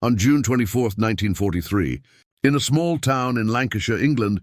On June 24, 1943, in a small town in Lancashire, England,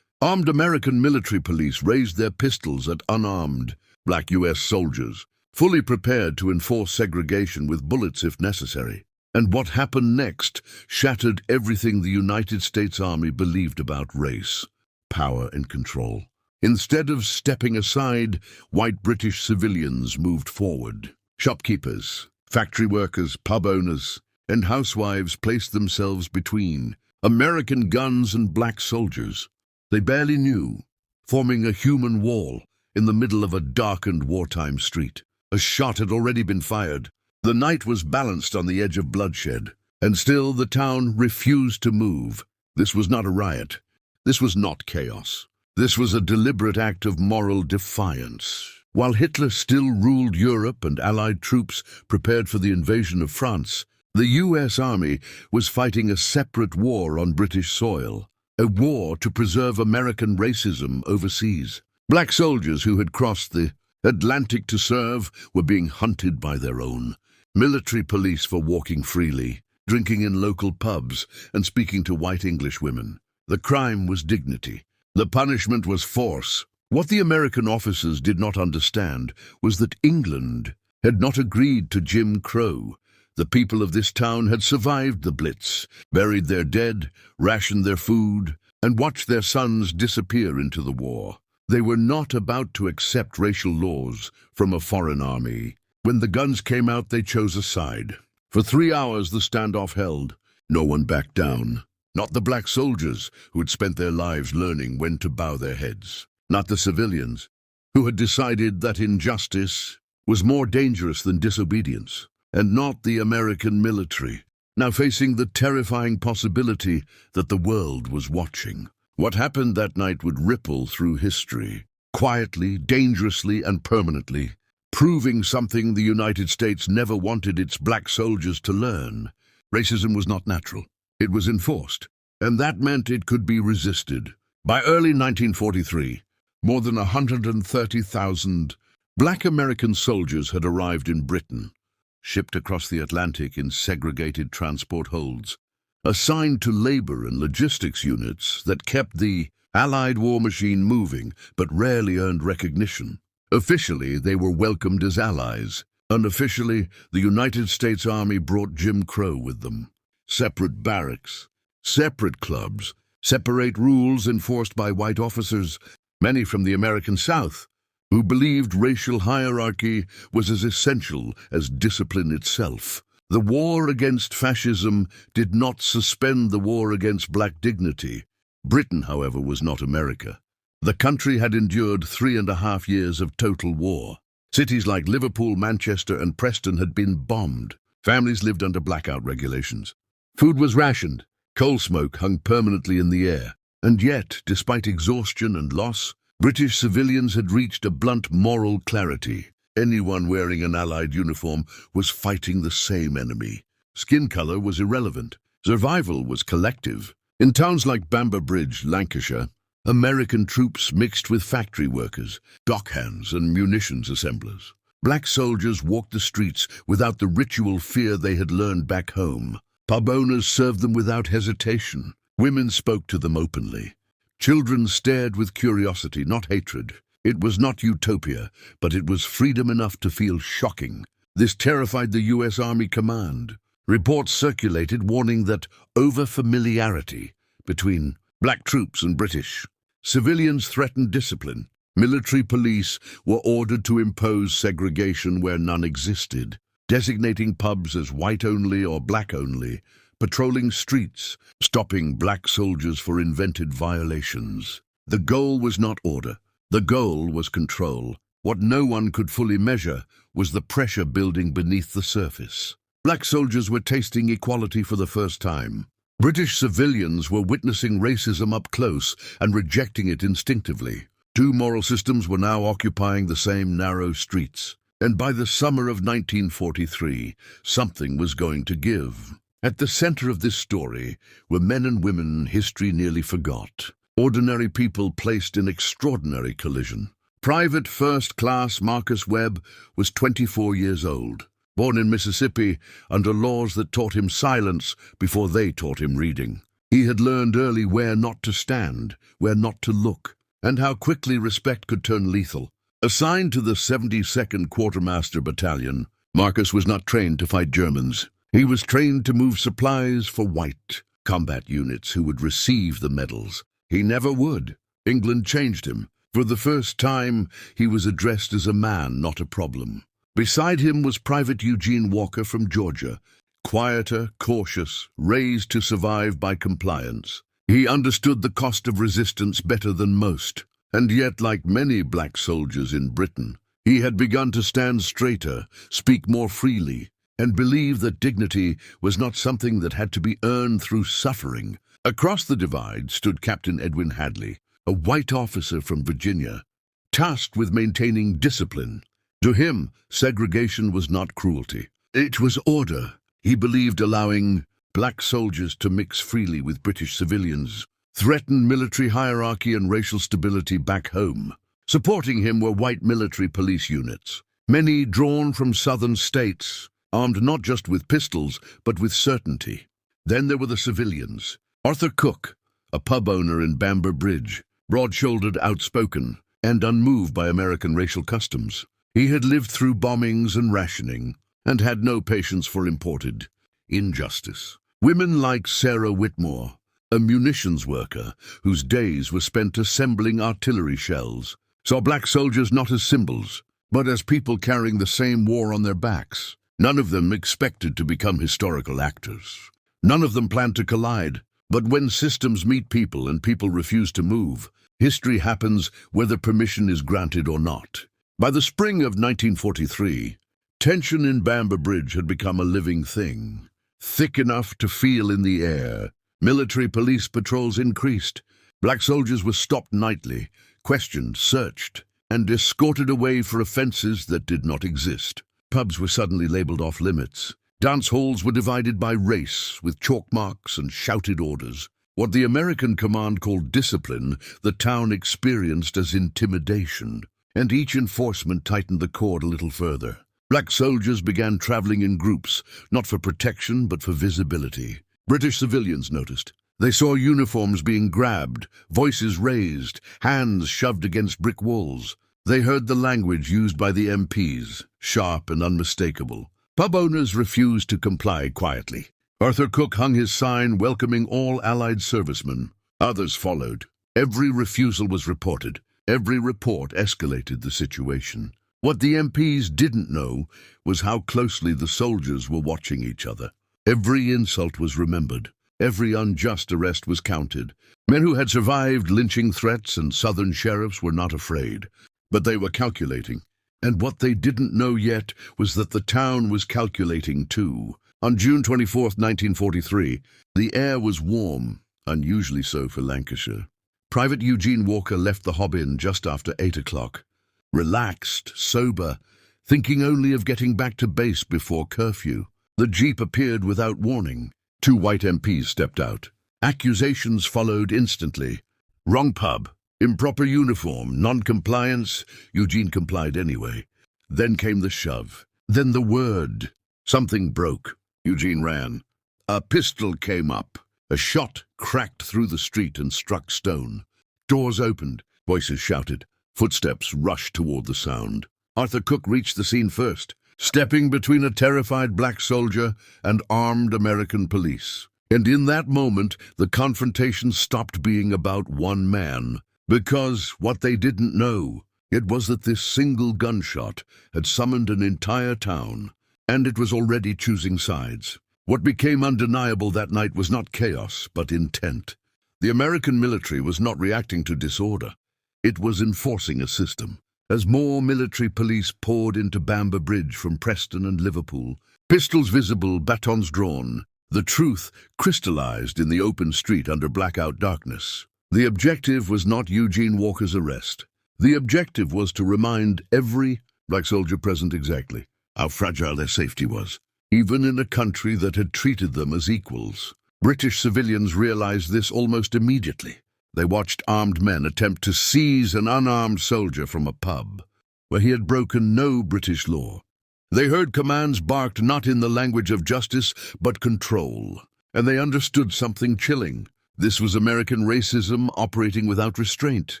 armed American military police raised their pistols at unarmed black U.S. soldiers, fully prepared to enforce segregation with bullets if necessary. And what happened next shattered everything the United States Army believed about race, power, and control. Instead of stepping aside, white British civilians moved forward. Shopkeepers, factory workers, pub owners, and housewives placed themselves between American guns and black soldiers they barely knew, forming a human wall in the middle of a darkened wartime street. A shot had already been fired. The night was balanced on the edge of bloodshed, and still the town refused to move. This was not a riot. This was not chaos. This was a deliberate act of moral defiance. While Hitler still ruled Europe and Allied troops prepared for the invasion of France, the U.S. Army was fighting a separate war on British soil, a war to preserve American racism overseas. Black soldiers who had crossed the Atlantic to serve were being hunted by their own. Military police for walking freely, drinking in local pubs, and speaking to white English women. The crime was dignity. The punishment was force. What the American officers did not understand was that England had not agreed to Jim Crow. The people of this town had survived the Blitz, buried their dead, rationed their food, and watched their sons disappear into the war. They were not about to accept racial laws from a foreign army. When the guns came out, they chose a side. For 3 hours the standoff held. No one backed down. Not the black soldiers, who had spent their lives learning when to bow their heads. Not the civilians, who had decided that injustice was more dangerous than disobedience. And not the American military, now facing the terrifying possibility that the world was watching. What happened that night would ripple through history, quietly, dangerously, and permanently, proving something the United States never wanted its black soldiers to learn. Racism was not natural. It was enforced, and that meant it could be resisted. By early 1943, more than 130,000 black American soldiers had arrived in Britain, shipped across the Atlantic in segregated transport holds, assigned to labor and logistics units that kept the Allied war machine moving but rarely earned recognition. Officially, they were welcomed as allies. Unofficially, the United States Army brought Jim Crow with them. Separate barracks, separate clubs, separate rules enforced by white officers, many from the American South, who believed racial hierarchy was as essential as discipline itself. The war against fascism did not suspend the war against black dignity. Britain, however, was not America. The country had endured 3.5 years of total war. Cities like Liverpool, Manchester, and Preston had been bombed. Families lived under blackout regulations. Food was rationed. Coal smoke hung permanently in the air. And yet, despite exhaustion and loss, British civilians had reached a blunt moral clarity. Anyone wearing an Allied uniform was fighting the same enemy. Skin color was irrelevant. Survival was collective. In towns like Bamber Bridge, Lancashire, American troops mixed with factory workers, dockhands, and munitions assemblers. Black soldiers walked the streets without the ritual fear they had learned back home. Pub owners served them without hesitation. Women spoke to them openly. Children stared with curiosity, not hatred. It was not utopia, but it was freedom enough to feel shocking. This terrified the U.S. Army command. Reports circulated warning that over-familiarity between black troops and British civilians threatened discipline. Military police were ordered to impose segregation where none existed, designating pubs as white-only or black-only, patrolling streets, stopping black soldiers for invented violations. The goal was not order. The goal was control. What no one could fully measure was the pressure building beneath the surface. Black soldiers were tasting equality for the first time. British civilians were witnessing racism up close and rejecting it instinctively. Two moral systems were now occupying the same narrow streets. And by the summer of 1943, something was going to give. At the center of this story were men and women history nearly forgot. Ordinary people placed in extraordinary collision. Private First Class Marcus Webb was 24 years old. born in Mississippi under laws that taught him silence before they taught him reading. He had learned early where not to stand, where not to look, and how quickly respect could turn lethal. Assigned to the 72nd Quartermaster Battalion, Marcus was not trained to fight Germans. He was trained to move supplies for white combat units who would receive the medals. He never would. England changed him. For the first time, he was addressed as a man, not a problem. Beside him was Private Eugene Walker from Georgia, quieter, cautious, raised to survive by compliance. He understood the cost of resistance better than most, and yet, like many black soldiers in Britain, he had begun to stand straighter, speak more freely, and believe that dignity was not something that had to be earned through suffering. Across the divide stood Captain Edwin Hadley, a white officer from Virginia, tasked with maintaining discipline. To him, segregation was not cruelty. It was order. He believed allowing black soldiers to mix freely with British civilians threatened military hierarchy and racial stability back home. Supporting him were white military police units, many drawn from southern states, armed not just with pistols, but with certainty. Then there were the civilians. Arthur Cook, a pub owner in Bamber Bridge, broad-shouldered, outspoken, and unmoved by American racial customs. He had lived through bombings and rationing, and had no patience for imported injustice. Women like Sarah Whitmore, a munitions worker whose days were spent assembling artillery shells, saw black soldiers not as symbols, but as people carrying the same war on their backs. None of them expected to become historical actors. None of them planned to collide. But when systems meet people and people refuse to move, history happens whether permission is granted or not. By the spring of 1943, tension in Bamber Bridge had become a living thing, thick enough to feel in the air. Military police patrols increased. Black soldiers were stopped nightly, questioned, searched, and escorted away for offenses that did not exist. Pubs were suddenly labeled off limits. Dance halls were divided by race, with chalk marks and shouted orders. What the American command called discipline, the town experienced as intimidation, and each enforcement tightened the cord a little further. Black soldiers began traveling in groups, not for protection but for visibility. British civilians noticed. They saw uniforms being grabbed, voices raised, hands shoved against brick walls. They heard the language used by the MPs, sharp and unmistakable. Pub owners refused to comply quietly. Arthur Cook hung his sign welcoming all Allied servicemen. Others followed. Every refusal was reported. Every report escalated the situation. What the MPs didn't know was how closely the soldiers were watching each other. Every insult was remembered. Every unjust arrest was counted. Men who had survived lynching threats and southern sheriffs were not afraid, but they were calculating. And what they didn't know yet was that the town was calculating too. On June 24, 1943, the air was warm, unusually so for Lancashire. Private Eugene Walker left the Hob Inn just after 8 o'clock. Relaxed, sober, thinking only of getting back to base before curfew. The jeep appeared without warning. 2 white MPs stepped out. Accusations followed instantly. Wrong pub. Improper uniform, non-compliance. Eugene complied anyway. Then came the shove. Then the word. Something broke. Eugene ran. A pistol came up. A shot cracked through the street and struck stone. Doors opened. Voices shouted. Footsteps rushed toward the sound. Arthur Cook reached the scene first, stepping between a terrified black soldier and armed American police. And in that moment, the confrontation stopped being about one man. Because what they didn't know, it was that this single gunshot had summoned an entire town, and it was already choosing sides. What became undeniable that night was not chaos, but intent. The American military was not reacting to disorder. It was enforcing a system. As more military police poured into Bamber Bridge from Preston and Liverpool, pistols visible, batons drawn, the truth crystallized in the open street under blackout darkness. The objective was not Eugene Walker's arrest. The objective was to remind every black soldier present exactly how fragile their safety was, even in a country that had treated them as equals. British civilians realized this almost immediately. They watched armed men attempt to seize an unarmed soldier from a pub where he had broken no British law. They heard commands barked not in the language of justice, but control. And they understood something chilling. This was American racism operating without restraint,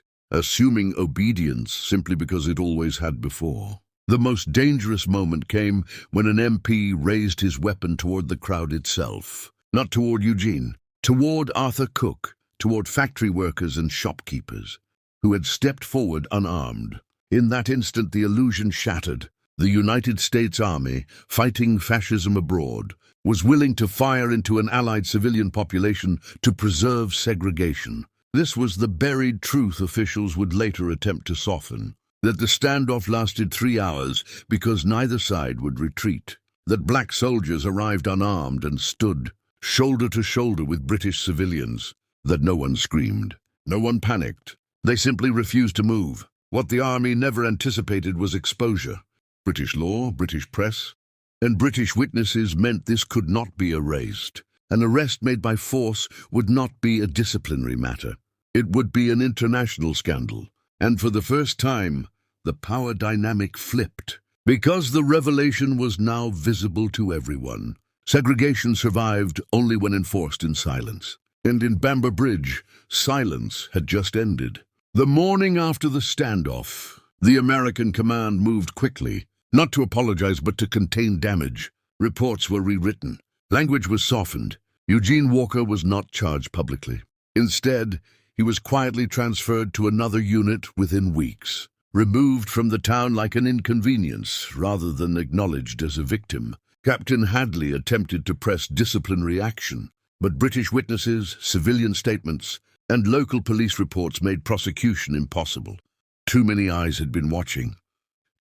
assuming obedience simply because it always had before. The most dangerous moment came when an MP raised his weapon toward the crowd itself. Not toward Eugene, toward Arthur Cook, toward factory workers and shopkeepers, who had stepped forward unarmed. In that instant, the illusion shattered. The United States Army, fighting fascism abroad, was willing to fire into an allied civilian population to preserve segregation. This was the buried truth officials would later attempt to soften. That the standoff lasted 3 hours because neither side would retreat. That black soldiers arrived unarmed and stood shoulder to shoulder with British civilians. That no one screamed. No one panicked. They simply refused to move. What the army never anticipated was exposure. British law, British press, and British witnesses meant this could not be erased. An arrest made by force would not be a disciplinary matter. It would be an international scandal. And for the first time, the power dynamic flipped. Because the revelation was now visible to everyone, segregation survived only when enforced in silence. And in Bamber Bridge, silence had just ended. The morning after the standoff, the American command moved quickly, not to apologize but to contain damage. Reports were rewritten. Language was softened. Eugene Walker was not charged publicly. Instead, he was quietly transferred to another unit within weeks, removed from the town like an inconvenience rather than acknowledged as a victim. Captain Hadley attempted to press disciplinary action, but British witnesses, civilian statements, and local police reports made prosecution impossible. Too many eyes had been watching.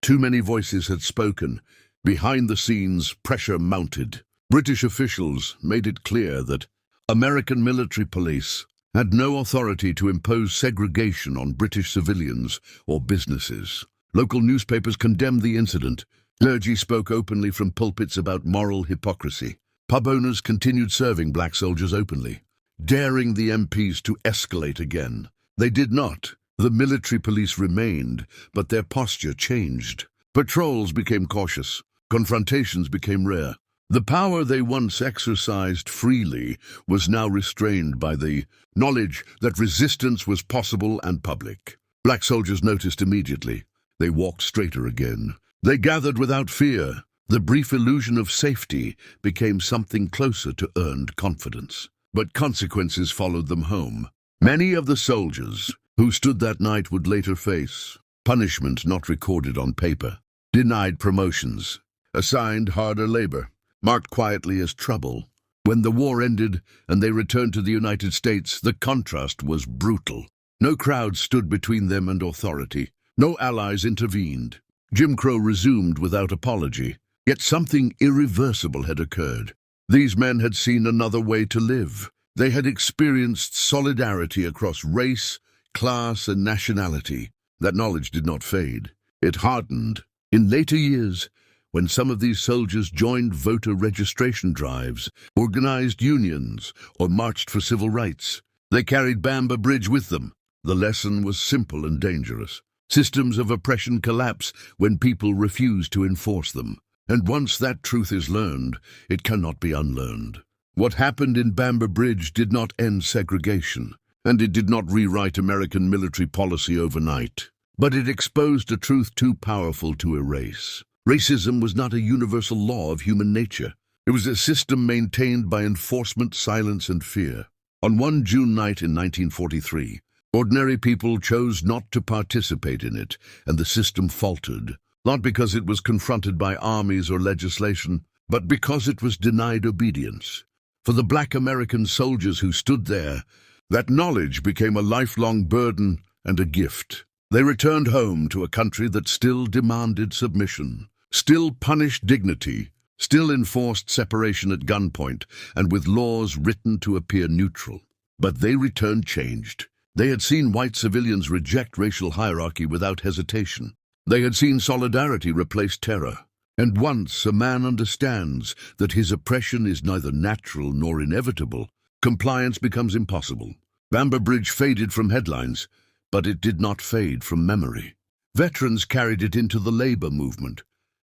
Too many voices had spoken. Behind the scenes, pressure mounted. British officials made it clear that American military police had no authority to impose segregation on British civilians or businesses. Local newspapers condemned the incident. Clergy spoke openly from pulpits about moral hypocrisy. Pub owners continued serving black soldiers openly, daring the MPs to escalate again. They did not. The military police remained, but their posture changed. Patrols became cautious. Confrontations became rare. The power they once exercised freely was now restrained by the knowledge that resistance was possible and public. Black soldiers noticed immediately. They walked straighter again. They gathered without fear. The brief illusion of safety became something closer to earned confidence. But consequences followed them home. Many of the soldiers who stood that night would later face punishment not recorded on paper, denied promotions, assigned harder labor, marked quietly as trouble. When the war ended and they returned to the United States, the contrast was brutal. No crowd stood between them and authority. No allies intervened. Jim Crow resumed without apology. Yet something irreversible had occurred. These men had seen another way to live. They had experienced solidarity across race, class, and nationality. That knowledge did not fade. It hardened. In later years, when some of these soldiers joined voter registration drives, organized unions, or marched for civil rights, they carried Bamber Bridge with them. The lesson was simple and dangerous. Systems of oppression collapse when people refuse to enforce them. And once that truth is learned, it cannot be unlearned. What happened in Bamber Bridge did not end segregation, and it did not rewrite American military policy overnight. But it exposed a truth too powerful to erase. Racism was not a universal law of human nature. It was a system maintained by enforcement, silence, and fear. On one June night in 1943, ordinary people chose not to participate in it, and the system faltered. Not because it was confronted by armies or legislation, but because it was denied obedience. For the black American soldiers who stood there, that knowledge became a lifelong burden and a gift. They returned home to a country that still demanded submission, still punished dignity, still enforced separation at gunpoint, and with laws written to appear neutral. But they returned changed. They had seen white civilians reject racial hierarchy without hesitation. They had seen solidarity replace terror. And once a man understands that his oppression is neither natural nor inevitable, compliance becomes impossible. Bamber Bridge faded from headlines, but it did not fade from memory. Veterans carried it into the labor movement.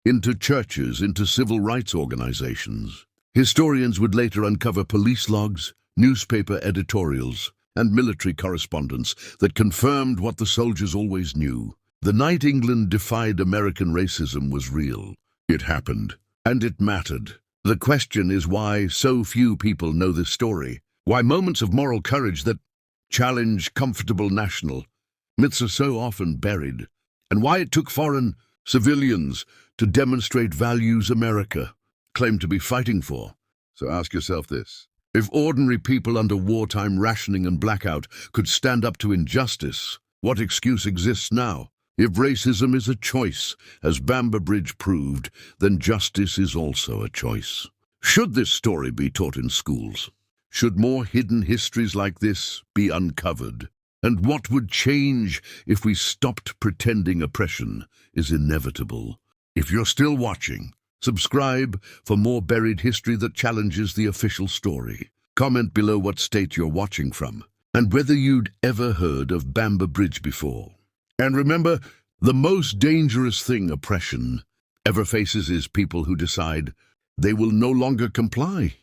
into churches, into civil rights organizations. Historians would later uncover police logs, newspaper editorials, and military correspondence that confirmed what the soldiers always knew. The night England defied American racism was real. It happened, and it mattered. The question is why so few people know this story. Why moments of moral courage that challenge comfortable national myths are so often buried. And why it took foreign civilians to demonstrate values America claimed to be fighting for. So ask yourself this. If ordinary people under wartime rationing and blackout could stand up to injustice, what excuse exists now? If racism is a choice, as Bamber Bridge proved, then justice is also a choice. Should this story be taught in schools? Should more hidden histories like this be uncovered? And what would change if we stopped pretending oppression is inevitable? If you're still watching, subscribe for more buried history that challenges the official story. Comment below what state you're watching from, and whether you'd ever heard of Bamber Bridge before. And remember, the most dangerous thing oppression ever faces is people who decide they will no longer comply.